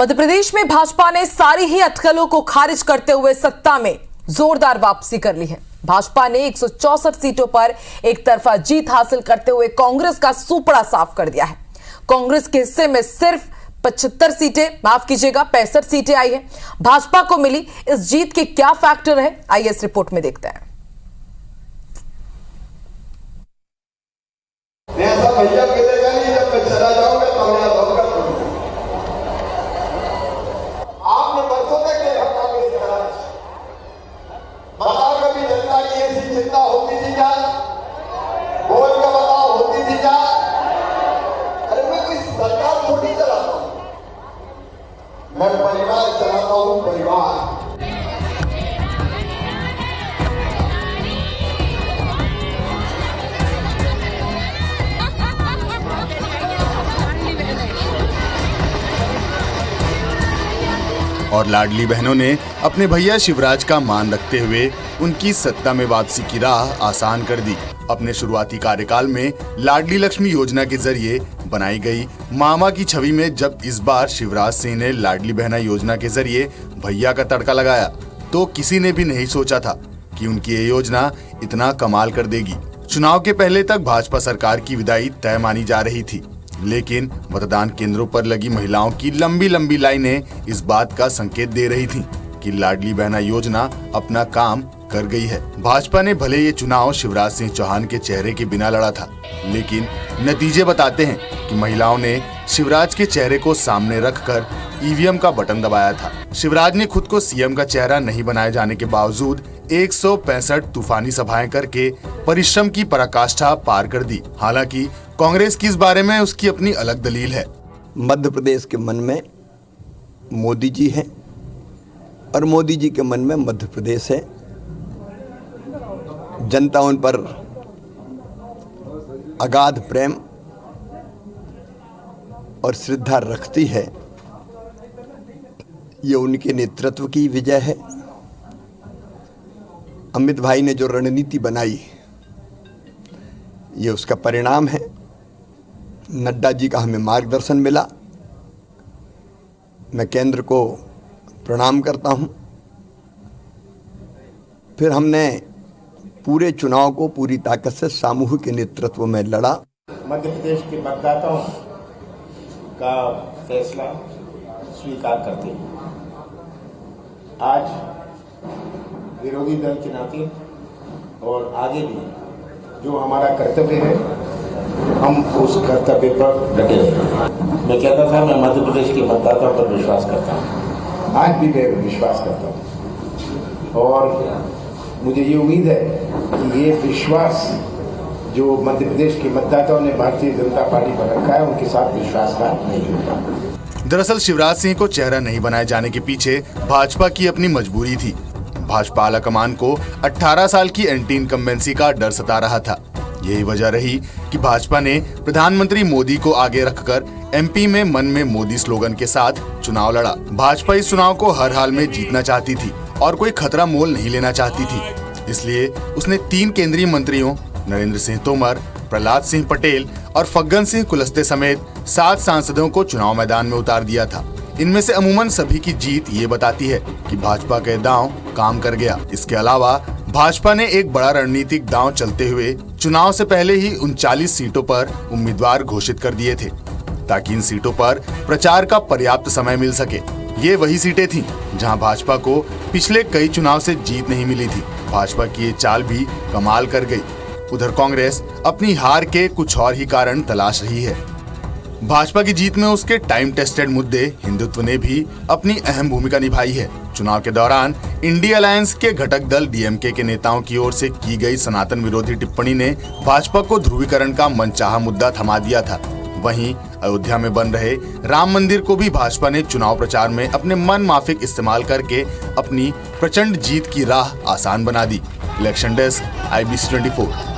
मध्य प्रदेश में भाजपा ने सारी ही अटकलों को खारिज करते हुए सत्ता में जोरदार वापसी कर ली है। भाजपा ने 164 सीटों पर एक तरफा जीत हासिल करते हुए कांग्रेस का सुपड़ा साफ कर दिया है। कांग्रेस के हिस्से में सिर्फ 65 सीटें आई है। भाजपा को मिली इस जीत के क्या फैक्टर है, आइए इस रिपोर्ट में देखते हैं। ऐसा भैया मिलेगा नहीं, जब मैं चला जाऊंगा तो मैं धोखा करूंगा। आपने बरसों तक ये घटना में करा, बताओ कभी जनता की ऐसी चिंता होती थी क्या? बोल के बताओ, होती थी क्या? अरे मैं कोई सरकार थोड़ी चलाता हूं, मैं परिवार चलाता हूं, परिवार। और लाडली बहनों ने अपने भैया शिवराज का मान रखते हुए उनकी सत्ता में वापसी की राह आसान कर दी। अपने शुरुआती कार्यकाल में लाडली लक्ष्मी योजना के जरिए बनाई गई मामा की छवि में जब इस बार शिवराज सिंह ने लाडली बहना योजना के जरिए भैया का तड़का लगाया तो किसी ने भी नहीं सोचा था कि उनकी ये योजना इतना कमाल कर देगी। चुनाव के पहले तक भाजपा सरकार की विदाई तय मानी जा रही थी, लेकिन मतदान केंद्रों पर लगी महिलाओं की लंबी लंबी लाइनें इस बात का संकेत दे रही थीं कि लाडली बहना योजना अपना काम कर गई है। भाजपा ने भले ये चुनाव शिवराज सिंह चौहान के चेहरे के बिना लड़ा था, लेकिन नतीजे बताते हैं कि महिलाओं ने शिवराज के चेहरे को सामने रखकर ईवीएम का बटन दबाया था। शिवराज ने खुद को सीएम का चेहरा नहीं बनाए जाने के बावजूद 165 तूफानी सभाएं करके परिश्रम की पराकाष्ठा पार कर दी। हालांकि कांग्रेस की इस बारे में उसकी अपनी अलग दलील है। मध्य प्रदेश के मन में मोदी जी हैं और मोदी जी के मन में मध्य प्रदेश है। जनता उन पर अगाध प्रेम और श्रद्धा रखती है। ये उनके नेतृत्व की विजय है। अमित भाई ने जो रणनीति बनाई, ये उसका परिणाम है। नड्डा जी का हमें मार्गदर्शन मिला। मैं केंद्र को प्रणाम करता हूं। फिर हमने पूरे चुनाव को पूरी ताकत से सामूहिक नेतृत्व में लड़ा। मध्य प्रदेश के मतदाताओं का फैसला स्वीकार करते हैं। आज विरोधी दल के नाते और आगे भी जो हमारा कर्तव्य है, हम उस कर्तव्य पर डटे हैं। मैं कहता था मैं मध्य प्रदेश के मतदाताओं पर विश्वास करता हूँ, आज भी मैं विश्वास करता हूँ और मुझे ये उम्मीद है कि ये विश्वास जो मध्य प्रदेश के मतदाताओं ने भारतीय जनता पार्टी पर रखा है, उनके साथ विश्वासघात नहीं होगा। दरअसल शिवराज सिंह को चेहरा नहीं बनाए जाने के पीछे भाजपा की अपनी मजबूरी थी। भाजपा आलाकमान को 18 साल की एंटी इनकम्बेंसी का डर सता रहा था। यही वजह रही कि भाजपा ने प्रधानमंत्री मोदी को आगे रखकर एमपी में मन में मोदी स्लोगन के साथ चुनाव लड़ा। भाजपा इस चुनाव को हर हाल में जीतना चाहती थी और कोई खतरा मोल नहीं लेना चाहती थी। इसलिए उसने 3 केंद्रीय मंत्रियों नरेंद्र सिंह तोमर, प्रहलाद सिंह पटेल और फग्गन सिंह कुलस्ते समेत 7 सांसदों को चुनाव मैदान में उतार दिया था। इनमें से अमूमन सभी की जीत ये बताती है कि भाजपा का दांव काम कर गया। इसके अलावा भाजपा ने एक बड़ा रणनीतिक दांव चलते हुए चुनाव से पहले ही 39 सीटों पर उम्मीदवार घोषित कर दिए थे, ताकि इन सीटों पर प्रचार का पर्याप्त समय मिल सके। ये वही सीटें थीं जहां भाजपा को पिछले कई चुनाव से जीत नहीं मिली थी। भाजपा की ये चाल भी कमाल कर गई। उधर कांग्रेस अपनी हार के कुछ और ही कारण तलाश रही है। भाजपा की जीत में उसके टाइम टेस्टेड मुद्दे हिंदुत्व ने भी अपनी अहम भूमिका निभाई है। चुनाव के दौरान इंडिया अलायंस के घटक दल डीएमके के नेताओं की ओर से की गई सनातन विरोधी टिप्पणी ने भाजपा को ध्रुवीकरण का मनचाहा मुद्दा थमा दिया था। वहीं अयोध्या में बन रहे राम मंदिर को भी भाजपा ने चुनाव प्रचार में अपने मन माफिक इस्तेमाल करके अपनी प्रचंड जीत की राह आसान बना दी। Election desk, IBC 24।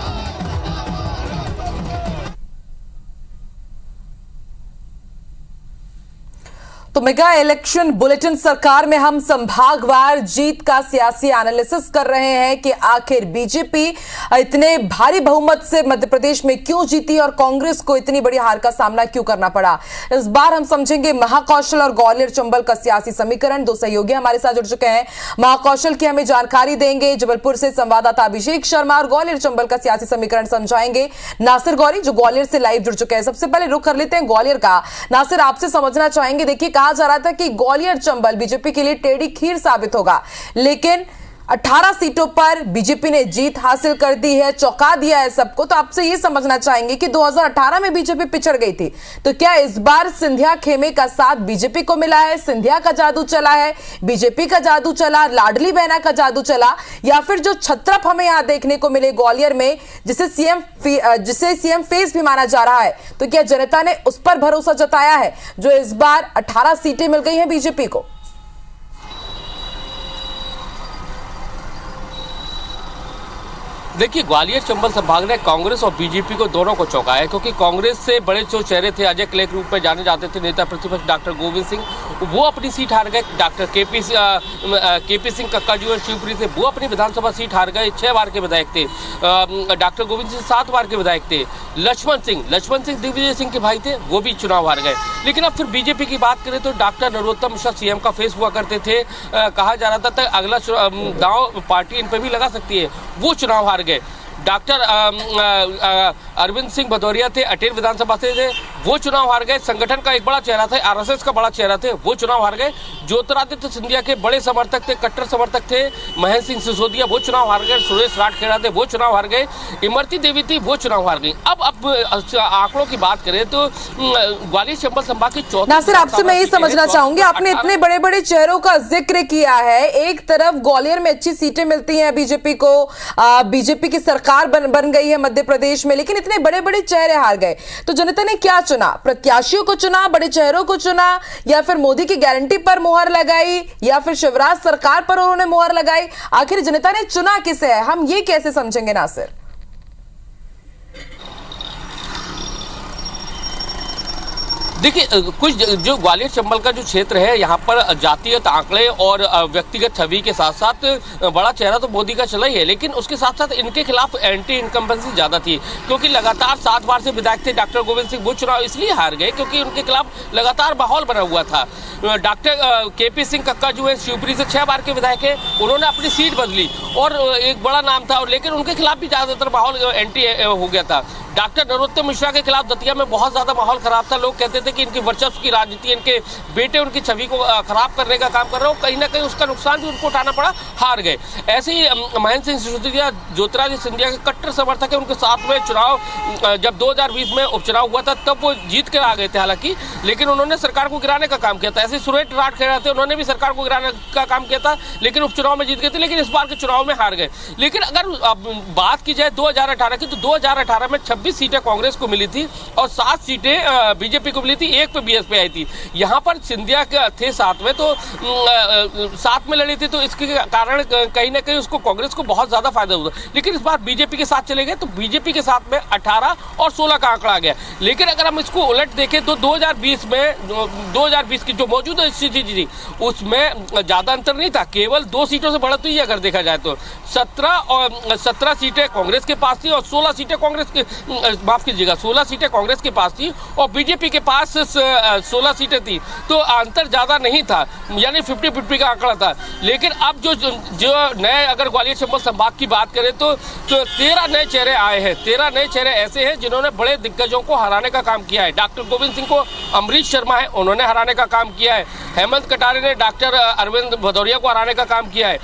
तो मेगा इलेक्शन बुलेटिन सरकार में हम संभागवार जीत का सियासी एनालिसिस कर रहे हैं कि आखिर बीजेपी इतने भारी बहुमत से मध्य प्रदेश में क्यों जीती और कांग्रेस को इतनी बड़ी हार का सामना क्यों करना पड़ा। इस बार हम समझेंगे महाकौशल और ग्वालियर चंबल का सियासी समीकरण। दो सहयोगी हमारे साथ जुड़ चुके हैं। महाकौशल की हमें जानकारी देंगे जबलपुर से संवाददाता अभिषेक शर्मा, और ग्वालियर चंबल का सियासी समीकरण समझाएंगे नासिर गौरी जो ग्वालियर से लाइव जुड़ चुके हैं। सबसे पहले रुख कर लेते हैं ग्वालियर का। नासिर, आपसे समझना चाहेंगे, देखिए कहा जा रहा था कि ग्वालियर चंबल बीजेपी के लिए टेढ़ी खीर साबित होगा, लेकिन 18 सीटों पर बीजेपी ने जीत हासिल कर दी है, चौंका दिया है सबको। तो आपसे ये समझना चाहेंगे कि 2018 में बीजेपी पिछड़ गई थी, तो क्या इस बार सिंधिया खेमे का साथ बीजेपी को मिला है? सिंधिया का जादू चला है, बीजेपी का जादू चला, लाडली बहना का जादू चला, या फिर जो छत्रप हमें यहां देखने को मिले ग्वालियर में, जिसे सीएम फेस भी माना जा रहा है, तो क्या जनता ने उस पर भरोसा जताया है जो इस बार 18 सीटें मिल गई हैं बीजेपी को? देखिए, ग्वालियर चंबल संभाग ने कांग्रेस और बीजेपी को दोनों को चौंकाया है, क्योंकि कांग्रेस से बड़े जो चेहरे थे, अजय क्ले के रूप में जाने जाते थे नेता प्रतिपक्ष डॉक्टर गोविंद सिंह, वो अपनी सीट हार गए। डॉक्टर केपी सिंह कक्का जी और शिवपुरी से वो अपनी विधानसभा सीट हार गए। 6 बार के विधायक थे। डॉक्टर गोविंद सिंह 7 बार के विधायक थे। लक्ष्मण सिंह दिग्विजय सिंह के भाई थे, वो भी चुनाव हार गए। लेकिन अब फिर बीजेपी की बात करें तो डॉक्टर नरोत्तम मिश्रा सीएम का फेस हुआ करते थे। कहा जा रहा था अगला दांव पार्टी इन पर भी लगा सकती है, वो चुनाव हार गए। डॉक्टर अरविंद सिंह भदौरिया थे, अटेर विधानसभा से थे, वो चुनाव हार गए। संगठन का एक बड़ा चेहरा था, आरएसएस का बड़ा चेहरा थे, वो चुनाव हार गए। ज्योतिरादित्य सिंधिया के बड़े समर्थक थे, कट्टर समर्थक थे, महेंद्र सिंह सिसोदिया, वो चुनाव हार गए। सुरेश राठखेड़ा थे, वो चुनाव हार गए। इमरती देवी थी, वो चुनाव हार गई। अब आंकड़ों की बात करें तो ग्वालियर चंबल संभाग की चौथी। नासिर, आपसे मैं ये समझना चाहूंगी, आपने इतने बड़े बड़े चेहरों का जिक्र किया है, एक तरफ ग्वालियर में अच्छी सीटें मिलती हैं बीजेपी को, बीजेपी की सरकार बन गई है मध्य प्रदेश में, लेकिन इतने बड़े बड़े चेहरे हार गए, तो जनता ने क्या चुना? प्रत्याशियों को चुना, बड़े चेहरों को चुना, या फिर मोदी की गारंटी पर मुहर लगाई, या फिर शिवराज सरकार पर उन्होंने मुहर लगाई? आखिर जनता ने चुना किसे है, हम ये कैसे समझेंगे नासिर? देखिए, कुछ जो ग्वालियर चंबल का जो क्षेत्र है, यहाँ पर जातीयत आंकड़े और व्यक्तिगत छवि के साथ साथ बड़ा चेहरा तो मोदी का चला ही है, लेकिन उसके साथ साथ इनके खिलाफ एंटी इनकम्बेंसी ज़्यादा थी, क्योंकि लगातार 7 बार से विधायक थे डॉक्टर गोविंद सिंह। वो चुनाव इसलिए हार गए क्योंकि उनके खिलाफ लगातार माहौल बना हुआ था। डॉक्टर केपी सिंह कक्का जो है शिवपुरी से 6 बार के विधायक है, उन्होंने अपनी सीट बदली और एक बड़ा नाम था, लेकिन उनके खिलाफ भी ज़्यादातर माहौल एंटी हो गया था। डॉक्टर नरोत्तम मिश्रा के खिलाफ दतिया में बहुत ज़्यादा माहौल खराब था। लोग कहते थे कि इनकी वर्चस्व की राजनीति, इनके बेटे उनकी छवि को खराब करने का काम कर रहे हो, कहीं ना कहीं उसका नुकसान भी उनको उठाना पड़ा, हार गए। ऐसे ही महेंद्र सिंह सिसोदिया ज्योतिरादित्य सिंधिया के कट्टर समर्थक है, उनके साथ में चुनाव जब 2020 में उपचुनाव हुआ था तब वो जीत कर आ गए थे हालांकि, लेकिन उन्होंने सरकार को गिराने का काम किया था। ऐसे सुरेश राठखेड़ा थे, उन्होंने भी सरकार को गिराने का काम किया था, लेकिन उपचुनाव में जीत गए थे, लेकिन इस बार के चुनाव में हार गए। लेकिन अगर बात की जाए 2018 की, तो 2018 में 26 सीटें कांग्रेस को मिली थी और 7 सीटें बीजेपी को मिली थी, 1 पे बीएसपी आई थी। यहाँ पर सिंधिया थे साथ में, तो साथ में लड़ी थी, तो इसके कारण कहीं ना कहीं उसको कांग्रेस को बहुत ज्यादा फायदा हुआ। लेकिन इस बार बीजेपी के साथ चले गए, तो बीजेपी के साथ में 18 और 16 का आंकड़ा आ गया। लेकिन अगर हम इसको उलट देखें तो 2020 की जो मौजूदा स्थिति थी उसमें ज्यादा अंतर नहीं था, केवल 2 सीटों से बढ़त हुई अगर देखा जाए तो। 17 सीटें कांग्रेस के पास थी और 16 सीटें कांग्रेस के, माफ कीजिएगा, 16 सीटें कांग्रेस के पास थी और बीजेपी के पास 16 सीटें थी, तो अंतर ज्यादा नहीं था, यानी 50-50 का आंकड़ा था। लेकिन अब जो नए, अगर ग्वालियर चंबल संभाग की बात करें तो 13 नए चेहरे आए हैं। 13 नए चेहरे ऐसे हैं जिन्होंने बड़े दिग्गजों को हराने का काम किया है। डॉक्टर गोविंद सिंह को अमरीश शर्मा है, उन्होंने हराने का काम किया है। हेमंत कटारे ने डॉक्टर अरविंद भदौरिया को हराने का काम किया है।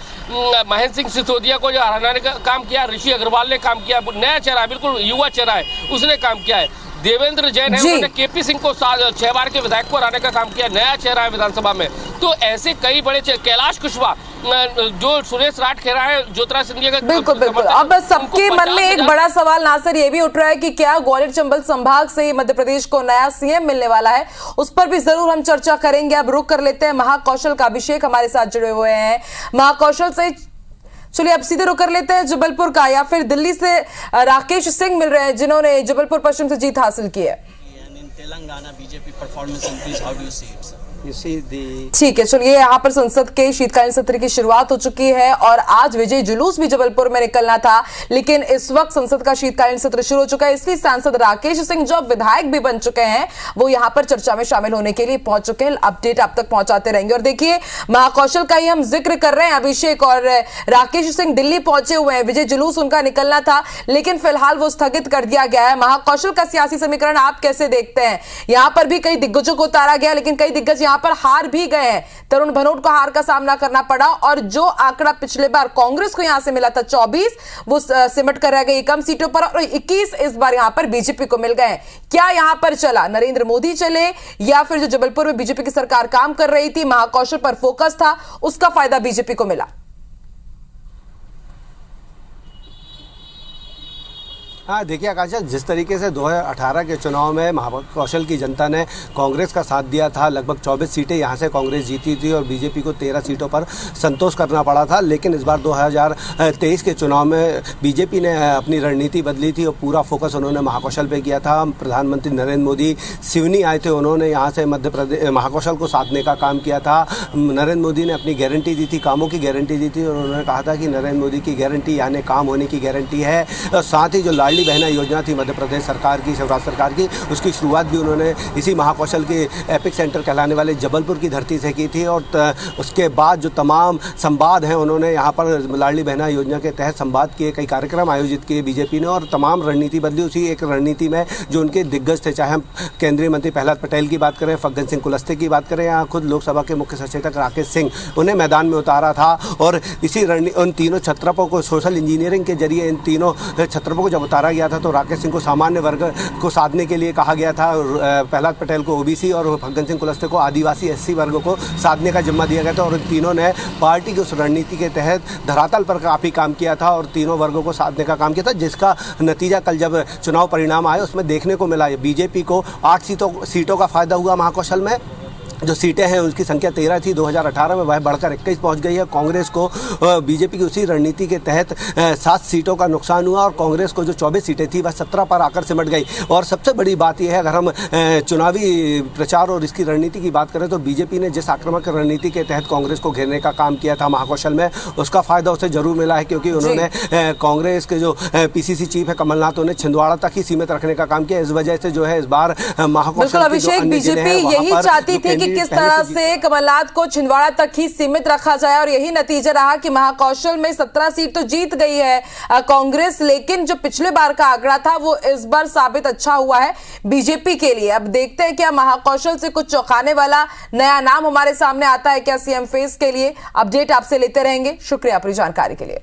महेंद्र सिंह सिसोदिया को जो हराने का काम किया, ऋषि अग्रवाल ने काम किया। नया चेहरा, बिल्कुल युवा चेहरा है, उसने काम किया है। देवेंद्र जैन है, उन्होंने केपी सिंह को 6 बार के विधायक को हराने का काम किया, नया चेहरा है विधानसभा में। तो ऐसे कई बड़े कैलाश कुशवाहा, जो सुरेश राठखेड़ा है, ज्योतिरादित्य सिंधिया का, बिल्कुल। अब सबके मन में एक बड़ा सवाल नासिर ये भी उठ रहा है कि क्या ग्वालियर चंबल संभाग से मध्य प्रदेश को नया सीएम मिलने वाला है? उस पर भी जरूर हम चर्चा करेंगे। अब रुक कर लेते हैं महाकौशल का। अभिषेक हमारे साथ जुड़े हुए हैं महाकौशल से। चलिए अब सीधे रुक कर लेते हैं जबलपुर का, या फिर दिल्ली से राकेश सिंह मिल रहे हैं जिन्होंने जबलपुर पश्चिम से जीत हासिल की है। Telangana BJP performance increase, how do you see it? You see the ठीक है, चलिए यहाँ पर संसद के शीतकालीन सत्र की शुरुआत हो चुकी है और आज विजय जुलूस भी जबलपुर में निकलना था, लेकिन इस वक्त संसद का शीतकालीन सत्र शुरू हो चुका है, इसलिए सांसद राकेश सिंह जो विधायक भी बन चुके हैं वो यहाँ पर चर्चा में शामिल होने के लिए पहुंच चुके हैं। अपडेट आप तक पहुंचाते रहेंगे। और देखिए, महाकौशल का ही हम जिक्र कर रहे हैं, अभिषेक और राकेश सिंह दिल्ली पहुंचे हुए हैं, विजय जुलूस उनका निकलना था लेकिन फिलहाल वो स्थगित कर दिया गया है। महाकौशल का सियासी समीकरण आप कैसे देखते हैं? यहां पर भी कई दिग्गजों को उतारा गया लेकिन कई दिग्गज यहां पर हार भी गए हैं। तरुण भनोट को हार का सामना करना पड़ा और जो आंकड़ा पिछले बार कांग्रेस को यहां से मिला था 24, वो सिमट कर रह गई कम सीटों पर और 21 इस बार यहां पर बीजेपी को मिल गए। क्या यहां पर चला? नरेंद्र मोदी चले या फिर जो जबलपुर में बीजेपी की सरकार काम कर रही थी, महाकौशल पर फोकस था, उसका फायदा बीजेपी को मिला? हाँ, देखिए आकाश, जिस तरीके से 2018 के चुनाव में महाकौशल की जनता ने कांग्रेस का साथ दिया था, लगभग 24 सीटें यहाँ से कांग्रेस जीती थी और बीजेपी को 13 सीटों पर संतोष करना पड़ा था। लेकिन इस बार 2023 के चुनाव में बीजेपी ने अपनी रणनीति बदली थी और पूरा फोकस उन्होंने महाकौशल पे किया था। प्रधानमंत्री नरेंद्र मोदी सिवनी आए थे, उन्होंने यहाँ से मध्य प्रदेश महाकौशल को साधने का काम किया था। नरेंद्र मोदी ने अपनी गारंटी दी थी, कामों की गारंटी दी थी और उन्होंने कहा था कि नरेंद्र मोदी की गारंटी यानी काम होने की गारंटी है। और साथ ही जो लाडली बहना योजना थी मध्य प्रदेश सरकार की, शिवराज सरकार की, उसकी शुरुआत भी उन्होंने इसी महाकौशल के एपिक सेंटर कहलाने वाले जबलपुर की धरती से की थी। और उसके बाद जो तमाम संवाद हैं उन्होंने यहाँ पर लाडली बहना योजना के तहत संवाद किए, कई कार्यक्रम आयोजित किए बीजेपी ने और तमाम रणनीति बदली। उसी एक रणनीति में जो उनके दिग्गज थे, चाहे हम केंद्रीय मंत्री प्रहलाद पटेल की बात करें, फग्गन सिंह कुलस्ते की बात करें या खुद लोकसभा के मुख्य सचेतक राकेश सिंह, उन्हें मैदान में उतारा था। और इसी उन तीनों छत्रपों को सोशल इंजीनियरिंग के जरिए इन तीनों छत्रपों को जब उतारा गया था तो राकेश सिंह को सामान्य वर्ग को साधने के लिए कहा गया था, प्रहलाद पटेल को ओबीसी और फग्गन सिंह कुलस्ते को आदिवासी एससी वर्ग को साधने का जिम्मा दिया गया था। और इन तीनों ने पार्टी की उस रणनीति के तहत धरातल पर काफ़ी काम किया था और तीनों वर्गों को साधने का काम किया था, जिसका नतीजा कल जब चुनाव परिणाम आए उसमें देखने को मिला। बीजेपी को 8 सीटों का फायदा हुआ महाकौशल में। जो सीटें हैं उसकी संख्या 13 थी 2018 में, वह बढ़कर 21 पहुंच गई है। कांग्रेस को बीजेपी की उसी रणनीति के तहत 7 सीटों का नुकसान हुआ और कांग्रेस को जो 24 सीटें थी वह 17 पर आकर सिमट गई। और सबसे बड़ी बात यह है, अगर हम चुनावी प्रचार और इसकी रणनीति की बात करें तो बीजेपी ने जिस आक्रामक रणनीति के तहत कांग्रेस को घेरने का काम किया था महाकौशल में, उसका फायदा उसे जरूर मिला है, क्योंकि उन्होंने कांग्रेस के जो पीसीसी चीफ है कमलनाथ, उन्हें छिंदवाड़ा तक ही सीमित रखने का काम किया। इस वजह से जो है इस बार महाकौशल अभिषेक, बीजेपी यही चाहती थी कि किस तरह से कमलनाथ को छिंदवाड़ा तक ही सीमित रखा जाए और यही नतीजा रहा कि महाकौशल में 17 सीट तो जीत गई है कांग्रेस, लेकिन जो पिछले बार का आंकड़ा था वो इस बार साबित अच्छा हुआ है बीजेपी के लिए। अब देखते हैं क्या महाकौशल से कुछ चौंकाने वाला नया नाम हमारे सामने आता है क्या सीएम फेस के लिए। अपडेट आपसे लेते रहेंगे। शुक्रिया अपनी जानकारी के लिए।